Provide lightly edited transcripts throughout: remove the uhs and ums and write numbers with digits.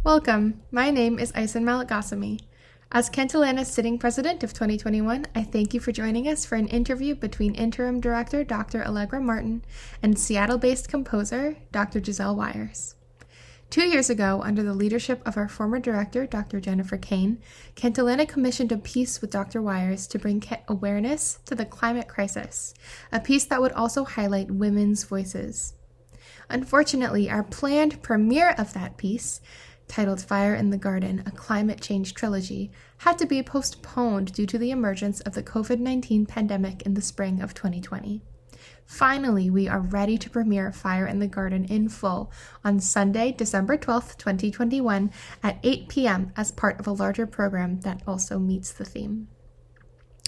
Welcome. My name is Aysen Malagasamy. As Cantilena's sitting president of 2021, I thank you for joining us for an interview between Interim Director Dr. Allegra Martin and Seattle-based composer Dr. Giselle Wyers. 2 years ago, under the leadership of our former director, Dr. Jennifer Kane, Cantalena commissioned a piece with Dr. Wyers to bring awareness to the climate crisis, a piece that would also highlight women's voices. Unfortunately, our planned premiere of that piece, titled Fire in the Garden, a climate change trilogy, had to be postponed due to the emergence of the COVID-19 pandemic in the spring of 2020. Finally, we are ready to premiere Fire in the Garden in full on Sunday, December 12th, 2021 at 8 p.m. as part of a larger program that also meets the theme.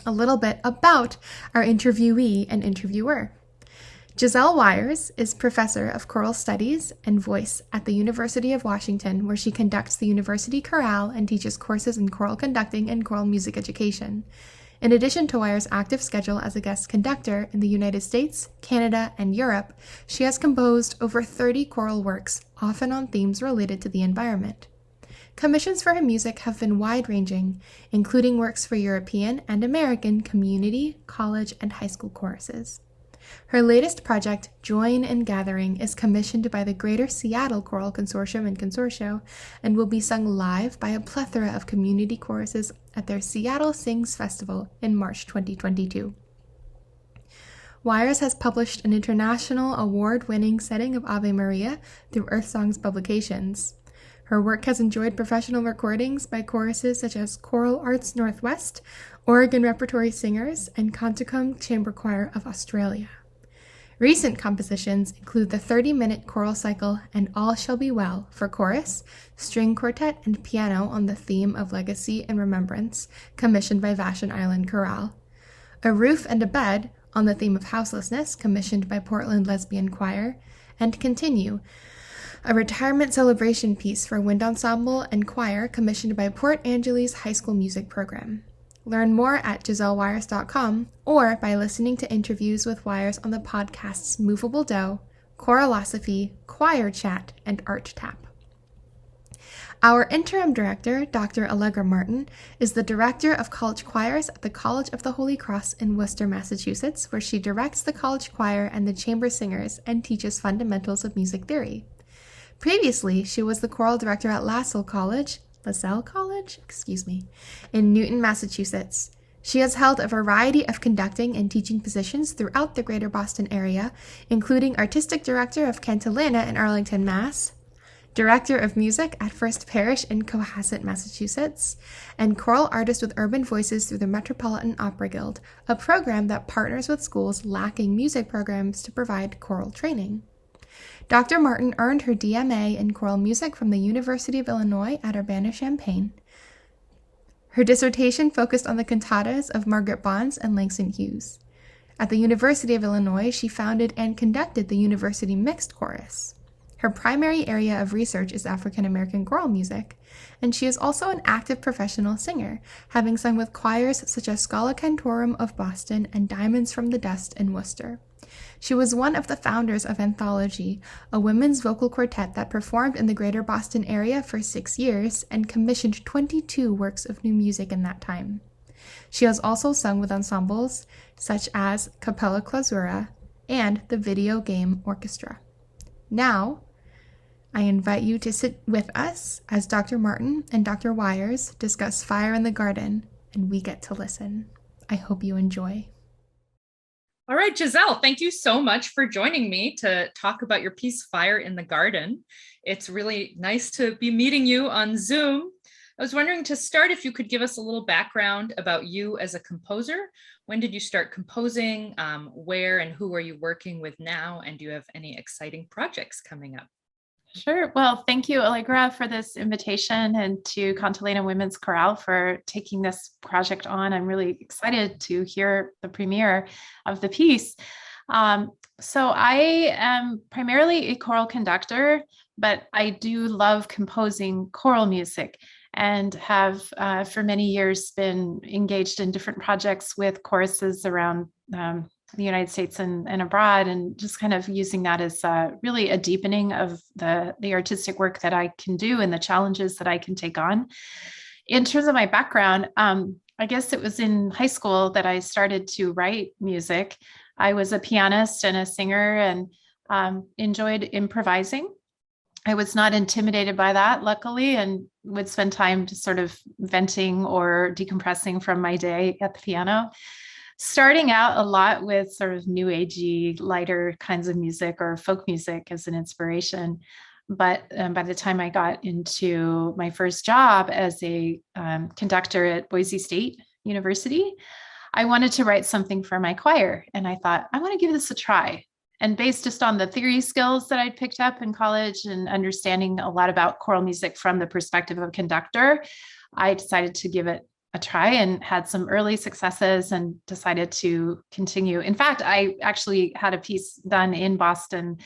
A little bit about our interviewee and interviewer. Giselle Wyers is professor of choral studies and voice at the University of Washington, where she conducts the university chorale and teaches courses in choral conducting and choral music education. In addition to Wyers' active schedule as a guest conductor in the United States, Canada, and Europe, she has composed over 30 choral works, often on themes related to the environment. Commissions for her music have been wide-ranging, including works for European and American community, college, and high school choruses. Her latest project, Join in Gathering, is commissioned by the Greater Seattle Choral Consortium and Consortio and will be sung live by a plethora of community choruses at their Seattle Sings Festival in March 2022. Wyers has published an international award-winning setting of Ave Maria through Earth Songs publications. Her work has enjoyed professional recordings by choruses such as Choral Arts Northwest, Oregon Repertory Singers, and Canticum Chamber Choir of Australia. Recent compositions include the 30-minute choral cycle And All Shall Be Well for chorus, string quartet, and piano on the theme of legacy and remembrance, commissioned by Vashon Island Chorale, A Roof and a Bed on the theme of houselessness, commissioned by Portland Lesbian Choir, and Continue, a retirement celebration piece for wind ensemble and choir commissioned by Port Angeles High School Music Program. Learn more at GiselleWyers.com or by listening to interviews with Wyers on the podcasts Movable Dough, Choralosophy, Choir Chat, and Art Tap. Our interim director, Dr. Allegra Martin, is the director of college choirs at the College of the Holy Cross in Worcester, Massachusetts, where she directs the college choir and the chamber singers and teaches fundamentals of music theory. Previously, she was the choral director at LaSalle College, in Newton, Massachusetts. She has held a variety of conducting and teaching positions throughout the greater Boston area, including artistic director of Cantilena in Arlington, Mass., director of music at First Parish in Cohasset, Massachusetts, and choral artist with Urban Voices through the Metropolitan Opera Guild, a program that partners with schools lacking music programs to provide choral training. Dr. Martin earned her DMA in choral music from the University of Illinois at Urbana-Champaign. Her dissertation focused on the cantatas of Margaret Bonds and Langston Hughes. At the University of Illinois, she founded and conducted the University Mixed Chorus. Her primary area of research is African American choral music, and she is also an active professional singer, having sung with choirs such as Scala Cantorum of Boston and Diamonds from the Dust in Worcester. She was one of the founders of Anthology, a women's vocal quartet that performed in the greater Boston area for 6 years and commissioned 22 works of new music in that time. She has also sung with ensembles such as Capella Clausura and the Video Game Orchestra. Now, I invite you to sit with us as Dr. Martin and Dr. Wyers discuss Fire in the Garden, and we get to listen. I hope you enjoy. All right, Giselle, thank you so much for joining me to talk about your piece, Fire in the Garden. It's really nice to be meeting you on Zoom. I was wondering to start if you could give us a little background about you as a composer. When did you start composing? Where and who are you working with now? And do you have any exciting projects coming up? Sure. Well, thank you, Allegra, for this invitation, and to Cantalena Women's Chorale for taking this project on. I'm really excited to hear the premiere of the piece. So I am primarily a choral conductor, but I do love composing choral music and have for many years been engaged in different projects with choruses around the United States and abroad, and just kind of using that as really a deepening of the artistic work that I can do and the challenges that I can take on. In terms of my background, I guess it was in high school that I started to write music. I was a pianist and a singer and enjoyed improvising. I was not intimidated by that, luckily, and would spend time just sort of venting or decompressing from my day at the piano. Starting out a lot with sort of new agey, lighter kinds of music or folk music as an inspiration. But by the time I got into my first job as a conductor at Boise State University, I wanted to write something for my choir. And I thought, I want to give this a try. And based just on the theory skills that I'd picked up in college and understanding a lot about choral music from the perspective of a conductor, I decided to give it a try and had some early successes and decided to continue. In fact, I actually had a piece done in Boston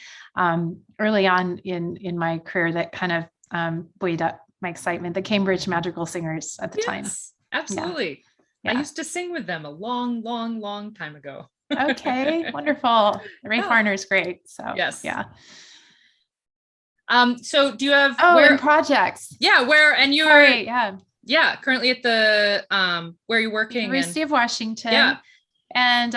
early on in my career that kind of buoyed up my excitement, the Cambridge Madrigal Singers at the time. Yes, absolutely. Yeah. I used to sing with them a long, long, long time ago. Okay, wonderful. Ray Farner is great. So yes. Yeah. So do you have and projects? Yeah, and you're Sorry, currently at the where you're working? University of Washington. Yeah. And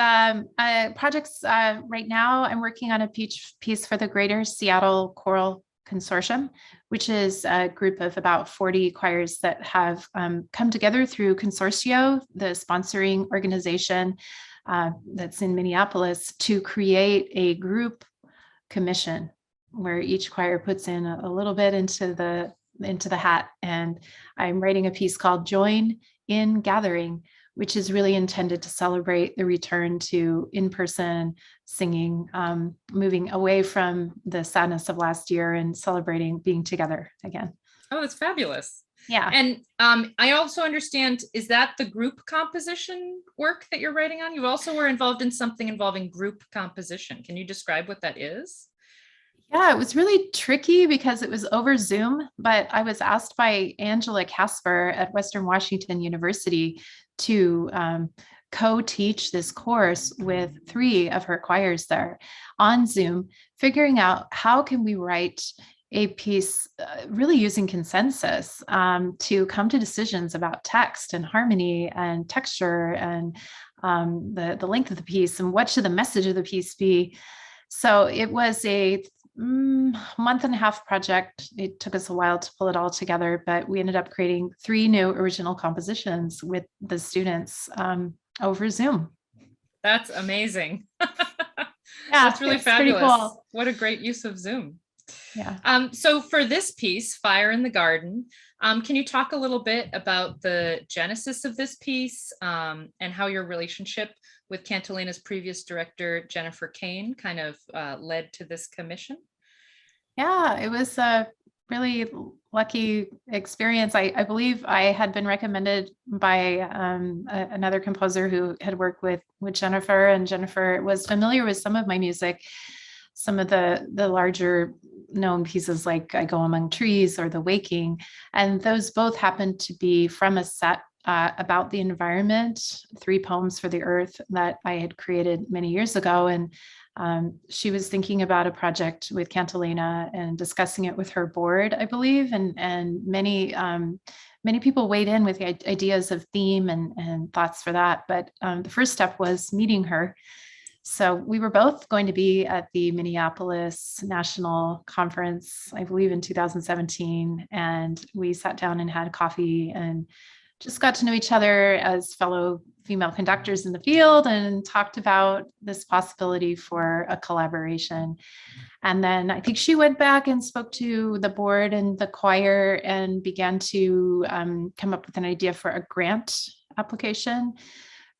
projects right now, I'm working on a piece for the Greater Seattle Choral Consortium, which is a group of about 40 choirs that have come together through Consortio, the sponsoring organization that's in Minneapolis, to create a group commission where each choir puts in a little bit into the hat. And I'm writing a piece called Join in Gathering, which is really intended to celebrate the return to in-person singing, moving away from the sadness of last year and celebrating being together again. Oh, that's fabulous. Yeah. And I also understand, is that the group composition work that you're writing on? You also were involved in something involving group composition. Can you describe what that is? Yeah, it was really tricky because it was over Zoom, but I was asked by Angela Casper at Western Washington University to co-teach this course with 3 of her choirs there on Zoom, figuring out how can we write a piece really using consensus to come to decisions about text and harmony and texture and the length of the piece and what should the message of the piece be. So it was a month and a half project. It took us a while to pull it all together, but we ended up creating 3 new original compositions with the students over Zoom. That's amazing. Yeah, that's really fabulous. Cool. What a great use of Zoom. Yeah. So for this piece, Fire in the Garden, can you talk a little bit about the genesis of this piece and how your relationship with Cantilena's previous director, Jennifer Kane, kind of led to this commission? Yeah, it was a really lucky experience. I believe I had been recommended by another composer who had worked with Jennifer, and Jennifer was familiar with some of my music, some of the larger known pieces like I Go Among Trees or The Waking. And those both happened to be from a set about the environment, 3 poems for the earth that I had created many years ago. And she was thinking about a project with Cantalena and discussing it with her board, I believe. And many people weighed in with ideas of theme and thoughts for that. But the first step was meeting her. So we were both going to be at the Minneapolis National Conference, I believe in 2017. And we sat down and had coffee and just got to know each other as fellow female conductors in the field and talked about this possibility for a collaboration. And then I think she went back and spoke to the board and the choir and began to come up with an idea for a grant application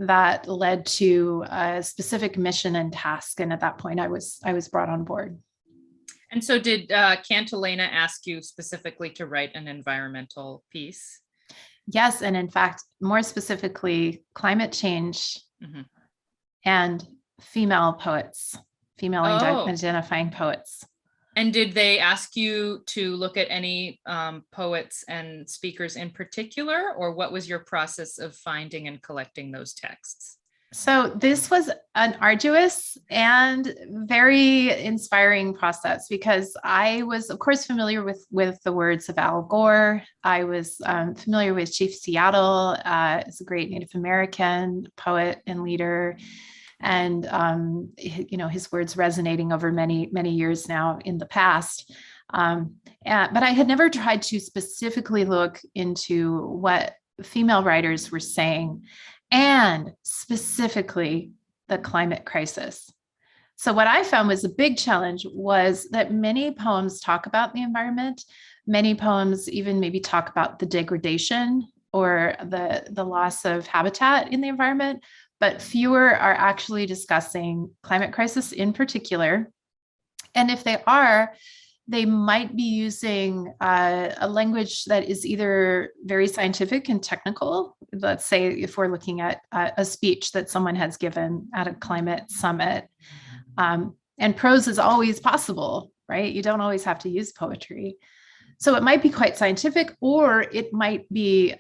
that led to a specific mission and task. And at that point, I was brought on board. And so did Cantalena ask you specifically to write an environmental piece? Yes. And in fact, more specifically, climate change and female poets, female identifying poets. And did they ask you to look at any poets and speakers in particular, or what was your process of finding and collecting those texts? So this was an arduous and very inspiring process because I was, of course, familiar with the words of Al Gore. I was familiar with Chief Seattle as a great Native American poet and leader, and his words resonating over many years now in the past. But I had never tried to specifically look into what female writers were saying, and specifically the climate crisis. So what I found was a big challenge was that many poems talk about the environment. Many poems even maybe talk about the degradation or the loss of habitat in the environment, but fewer are actually discussing climate crisis in particular. And if they are, they might be using a language that is either very scientific and technical. Let's say if we're looking at a speech that someone has given at a climate summit, and prose is always possible, right? You don't always have to use poetry. So it might be quite scientific, or it might be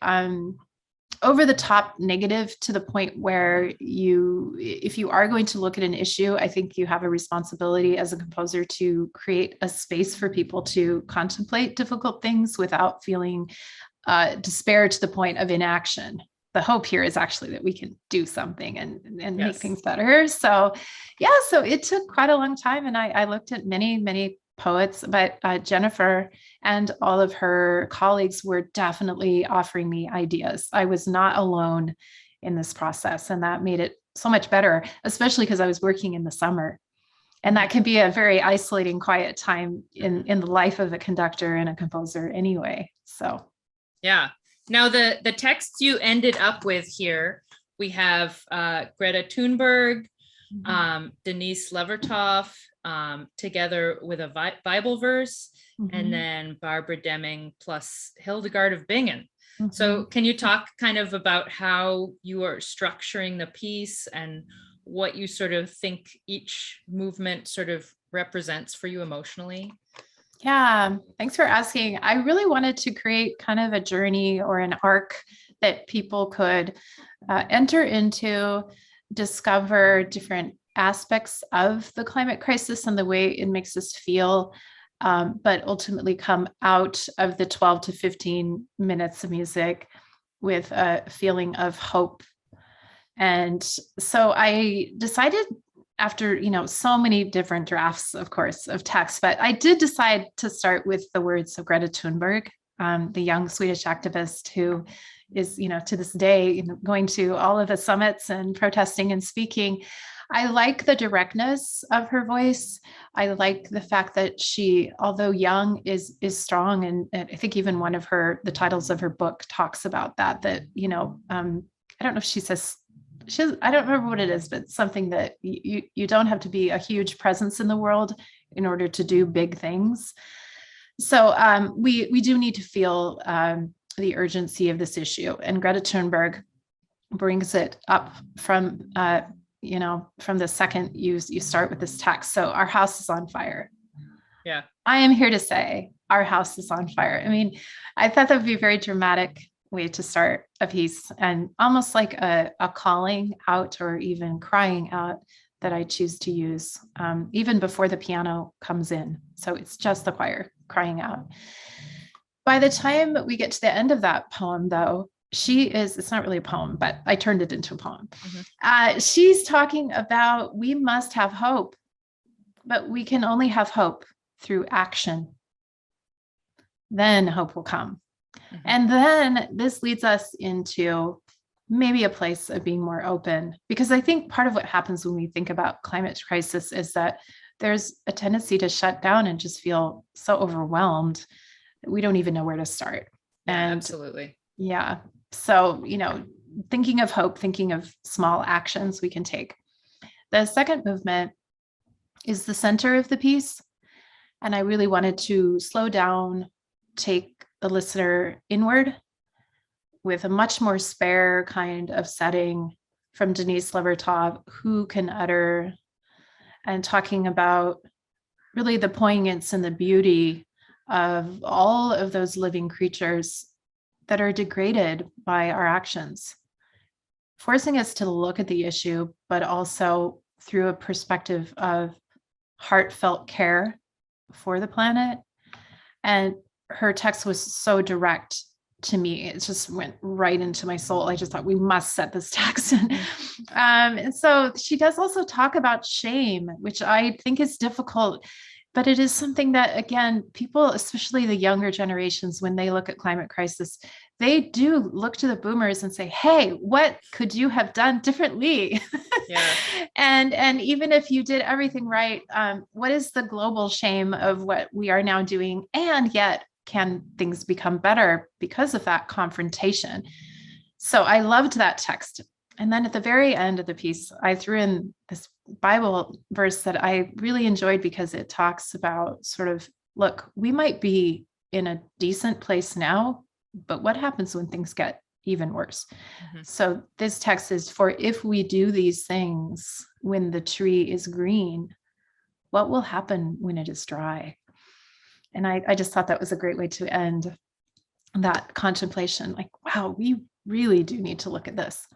over the top negative to the point where if you are going to look at an issue, I think you have a responsibility as a composer to create a space for people to contemplate difficult things without feeling despair to the point of inaction. The hope here is actually that we can do something and yes, make things better. So so it took quite a long time. And I looked at many poets, but Jennifer and all of her colleagues were definitely offering me ideas. I was not alone in this process, and that made it so much better, especially because I was working in the summer. And that can be a very isolating, quiet time in the life of a conductor and a composer anyway. So, yeah. Now, the texts you ended up with here, we have Greta Tunberg, Denise Levertov, together with a Bible verse, and then Barbara Deming plus Hildegard of Bingen. So can you talk kind of about how you are structuring the piece and what you sort of think each movement sort of represents for you emotionally? Yeah, thanks for asking. I really wanted to create kind of a journey or an arc that people could enter into, discover different aspects of the climate crisis and the way it makes us feel, but ultimately come out of the 12 to 15 minutes of music with a feeling of hope. And so I decided, after so many different drafts, of course, of text, but I did decide to start with the words of Greta Tunberg, the young Swedish activist who is, to this day, going to all of the summits and protesting and speaking. I like the directness of her voice. I like the fact that she, although young, is strong. And I think even one of the titles of her book talks about that, I don't know if she says, I don't remember what it is, but something that you don't have to be a huge presence in the world in order to do big things. So we do need to feel the urgency of this issue. And Greta Tunberg brings it up from the second you start with this text. So our house is on fire. Yeah. I am here to say our house is on fire. I mean, I thought that would be a very dramatic way to start a piece, and almost like a calling out or even crying out that I choose to use even before the piano comes in. So it's just the choir crying out. By the time we get to the end of that poem, though, it's not really a poem, but I turned it into a poem. She's talking about, we must have hope, but we can only have hope through action. Then hope will come. And then this leads us into maybe a place of being more open, because I think part of what happens when we think about climate crisis is that there's a tendency to shut down and just feel so overwhelmed that we don't even know where to start. And absolutely. Yeah. So, thinking of hope, thinking of small actions we can take. The second movement is the center of the piece. And I really wanted to slow down, take the listener inward with a much more spare kind of setting from Denise Levertov, who can utter, and talking about really the poignance and the beauty of all of those living creatures that are degraded by our actions. forcing us to look at the issue, but also through a perspective of heartfelt care for the planet. And her text was so direct to me. It just went right into my soul. I just thought we must set this text. And so she does also talk about shame, which I think is difficult, but it is something that, again, people, especially the younger generations, when they look at climate crisis, they do look to the boomers and say, hey, what could you have done differently? Yeah. And even if you did everything right, what is the global shame of what we are now doing? And yet, can things become better because of that confrontation? So I loved that text. And then at the very end of the piece, I threw in this Bible verse that I really enjoyed because it talks about sort of, look, we might be in a decent place now, but what happens when things get even worse? Mm-hmm. So this text is, for if we do these things when the tree is green, what will happen when it is dry? And I just thought that was a great way to end that contemplation. Like, wow, we really do need to look at this.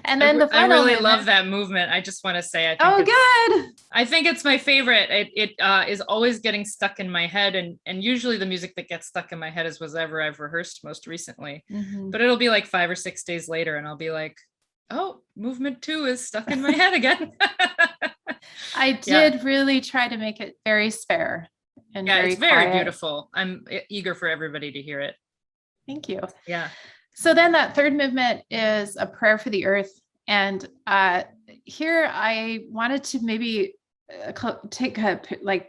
And then the final I really love that movement. I just want to say, I think it's my favorite. It is always getting stuck in my head, and usually the music that gets stuck in my head is whatever I've rehearsed most recently. Mm-hmm. But it'll be like 5 or 6 days later, and I'll be like, oh, movement 2 is stuck in my head again. I did really try to make it very spare and it's very beautiful. I'm eager for everybody to hear it. Thank you. Yeah. So then that third movement is a prayer for the earth. And here I wanted to maybe take a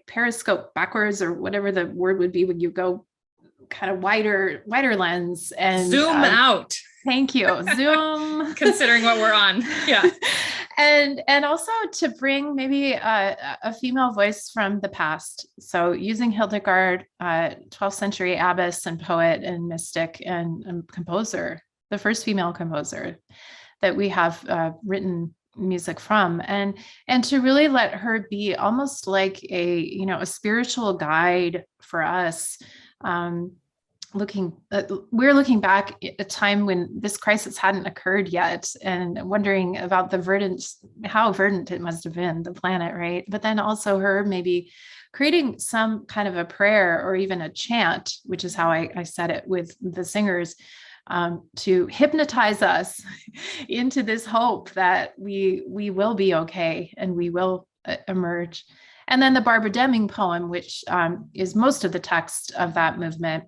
periscope backwards, or whatever the word would be when you go kind of wider lens and zoom out. Thank you. Zoom. Considering what we're on. Yeah. And also to bring maybe a female voice from the past. So using Hildegard, 12th century abbess and poet and mystic and composer, the first female composer that we have written music from, and to really let her be almost like a spiritual guide for us. We're looking back at a time when this crisis hadn't occurred yet, and wondering about how verdant it must have been, the planet, right? But then also her maybe creating some kind of a prayer or even a chant, which is how I said it with the singers, to hypnotize us into this hope that we will be okay and we will emerge. And then the Barbara Deming poem, which is most of the text of that movement.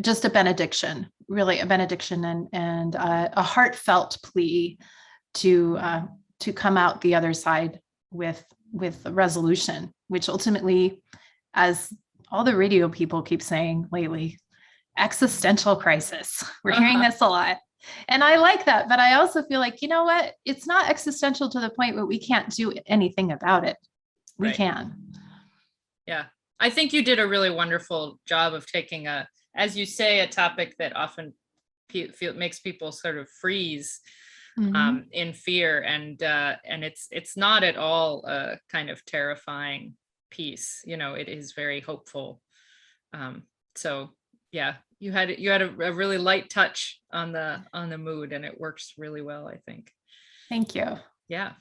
Just a benediction, really a benediction, and a heartfelt plea to come out the other side with a resolution, which ultimately, as all the radio people keep saying lately, existential crisis. We're hearing this a lot. And I like that, but I also feel like, you know what? It's not existential to the point where we can't do anything about it. We can. Yeah. I think you did a really wonderful job of taking as you say, a topic that often makes people sort of freeze in fear, and it's not at all a kind of terrifying piece. It is very hopeful. So yeah, you had a really light touch on the mood, and it works really well, I think. Thank you. Yeah.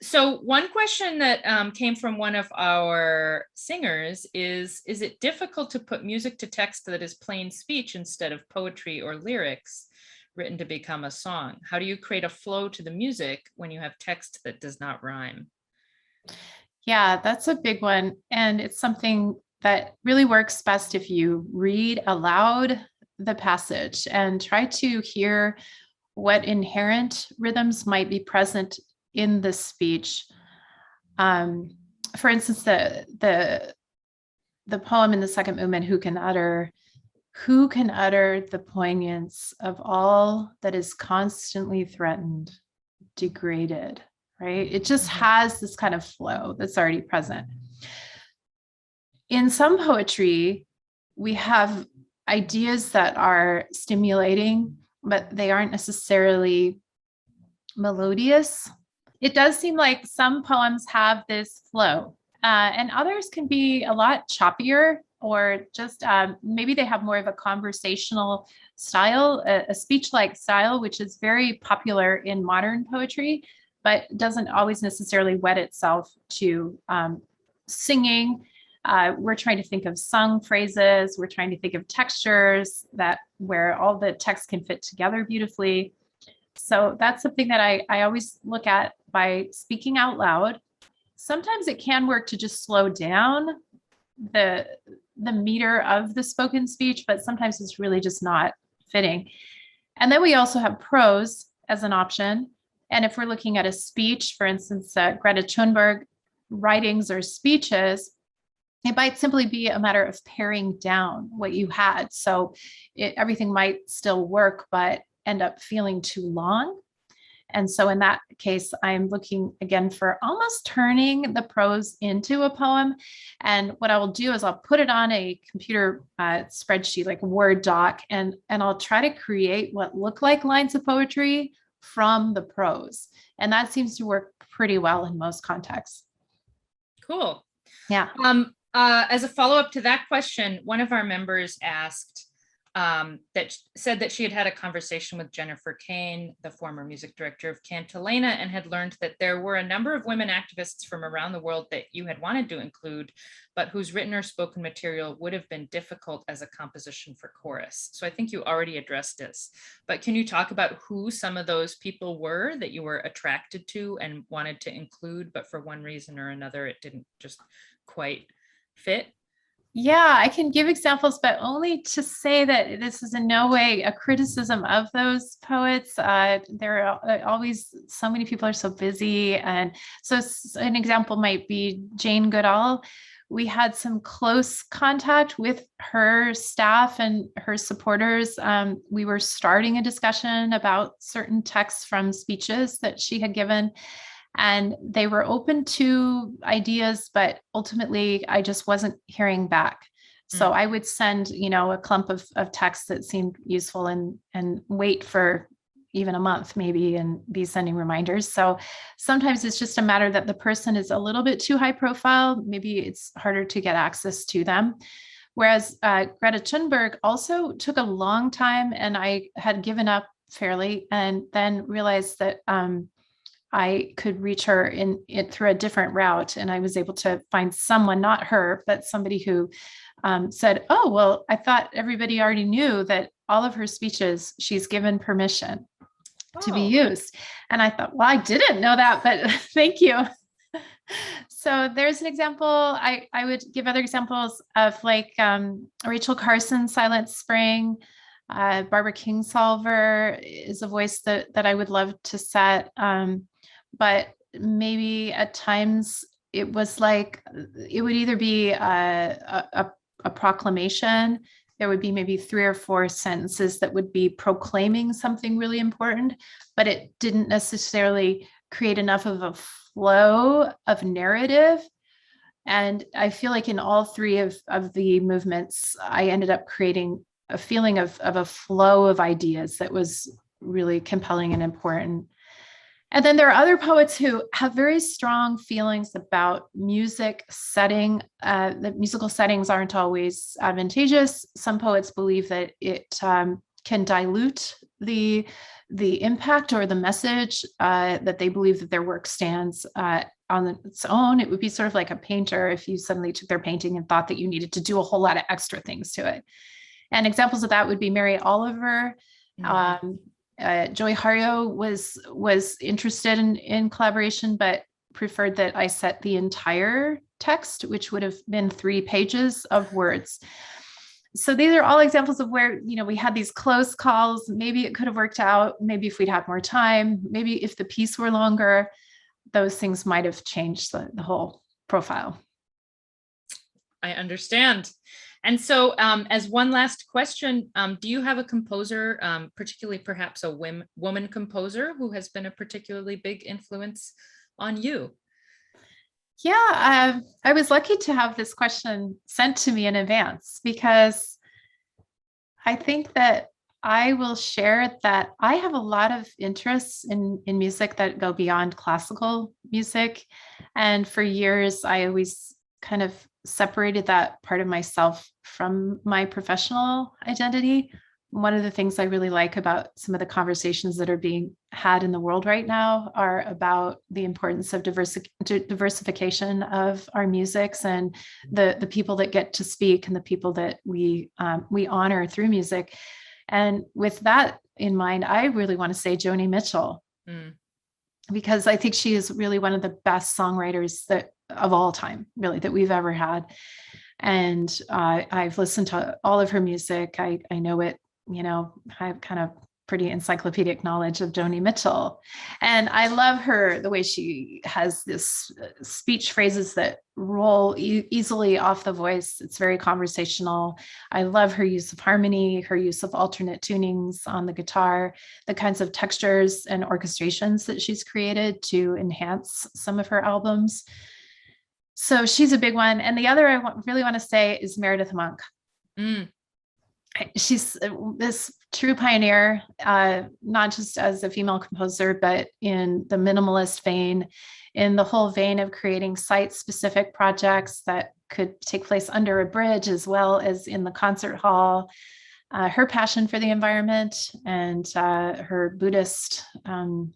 So one question that came from one of our singers is it difficult to put music to text that is plain speech instead of poetry or lyrics written to become a song? How do you create a flow to the music when you have text that does not rhyme? Yeah, that's a big one. And it's something that really works best if you read aloud the passage and try to hear what inherent rhythms might be present in the speech. For instance, the poem in the second movement, who can utter the poignance of all that is constantly threatened, degraded, right? It just has this kind of flow that's already present. In some poetry, we have ideas that are stimulating, but they aren't necessarily melodious. It does seem like some poems have this flow, and others can be a lot choppier or just maybe they have more of a conversational style, a speech-like style, which is very popular in modern poetry, but doesn't always necessarily wed itself to singing. We're trying to think of sung phrases. We're trying to think of textures that where all the text can fit together beautifully. So that's something that I always look at by speaking out loud. Sometimes it can work to just slow down the meter of the spoken speech, but sometimes it's really just not fitting. And then we also have prose as an option. And if we're looking at a speech, for instance, Greta Tunberg writings or speeches, it might simply be a matter of paring down what you had. So everything might still work, but end up feeling too long. And so in that case, I'm looking again for almost turning the prose into a poem. And what I will do is I'll put it on a computer spreadsheet, like a Word doc, and I'll try to create what look like lines of poetry from the prose. And that seems to work pretty well in most contexts. Cool. Yeah. As a follow-up to that question, one of our members asked, said that she had had a conversation with Jennifer Kane, the former music director of Cantalena, and had learned that there were a number of women activists from around the world that you had wanted to include, but whose written or spoken material would have been difficult as a composition for chorus. So I think you already addressed this, but can you talk about who some of those people were that you were attracted to and wanted to include, but for one reason or another, it didn't just quite fit? Yeah, I can give examples, but only to say that this is in no way a criticism of those poets. There are always, so many people are so busy. And so an example might be Jane Goodall. We had some close contact with her staff and her supporters. We were starting a discussion about certain texts from speeches that she had given. And they were open to ideas, but ultimately I just wasn't hearing back. So I would send, a clump of text that seemed useful and wait for even a month maybe and be sending reminders. So sometimes it's just a matter that the person is a little bit too high profile. Maybe it's harder to get access to them. Whereas Greta Tunberg also took a long time, and I had given up fairly, and then realized that I could reach her in it through a different route. And I was able to find someone, not her, but somebody who said, oh, well, I thought everybody already knew that all of her speeches, she's given permission to be used. And I thought, well, I didn't know that, but thank you. So there's an example. I would give other examples of like Rachel Carson's Silent Spring. Barbara Kingsolver is a voice that I would love to set. But maybe at times it was like, it would either be a proclamation. There would be maybe 3 or 4 sentences that would be proclaiming something really important, but it didn't necessarily create enough of a flow of narrative. And I feel like in all 3 of the movements, I ended up creating a feeling of a flow of ideas that was really compelling and important. And then there are other poets who have very strong feelings about music setting. The musical settings aren't always advantageous. Some poets believe that it can dilute the impact or the message that they believe that their work stands on its own. It would be sort of like a painter if you suddenly took their painting and thought that you needed to do a whole lot of extra things to it. And examples of that would be Mary Oliver. Mm-hmm. Joy Harjo was interested in collaboration, but preferred that I set the entire text, which would have been 3 pages of words. So these are all examples of where, we had these close calls. Maybe it could have worked out. Maybe if we'd had more time, maybe if the piece were longer, those things might have changed the whole profile. I understand. And so as one last question, do you have a composer, particularly perhaps a woman composer who has been a particularly big influence on you? Yeah, I was lucky to have this question sent to me in advance, because I think that I will share that I have a lot of interests in music that go beyond classical music. And for years, I always kind of separated that part of myself from my professional identity. One of the things I really like about some of the conversations that are being had in the world right now are about the importance of diversification of our musics, and the people that get to speak and the people that we honor through music. And with that in mind, I really want to say Joni Mitchell, because I think she is really one of the best songwriters that of all time, really, that we've ever had. And I've listened to all of her music. I know it, I have kind of pretty encyclopedic knowledge of Joni Mitchell. And I love her, the way she has this speech phrases that roll easily off the voice. It's very conversational. I love her use of harmony, her use of alternate tunings on the guitar, the kinds of textures and orchestrations that she's created to enhance some of her albums. So she's a big one. And the other I really want to say is Meredith Monk. She's this true pioneer, not just as a female composer, but in the minimalist vein, in the whole vein of creating site-specific projects that could take place under a bridge as well as in the concert hall. Her passion for the environment and her Buddhist kind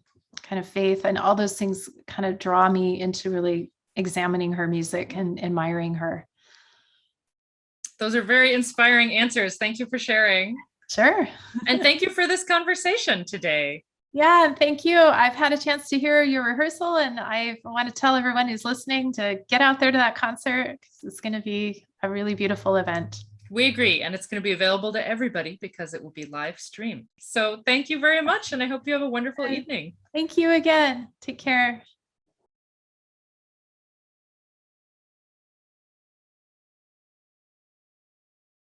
of faith and all those things kind of draw me into really examining her music and admiring her. Those are very inspiring answers. Thank you for sharing. Sure. And thank you for this conversation today. Yeah, thank you. I've had a chance to hear your rehearsal, and I want to tell everyone who's listening to get out there to that concert, because it's going to be a really beautiful event. We agree. And it's going to be available to everybody because it will be live streamed. So thank you very much. And I hope you have a wonderful evening. Thank you again. Take care.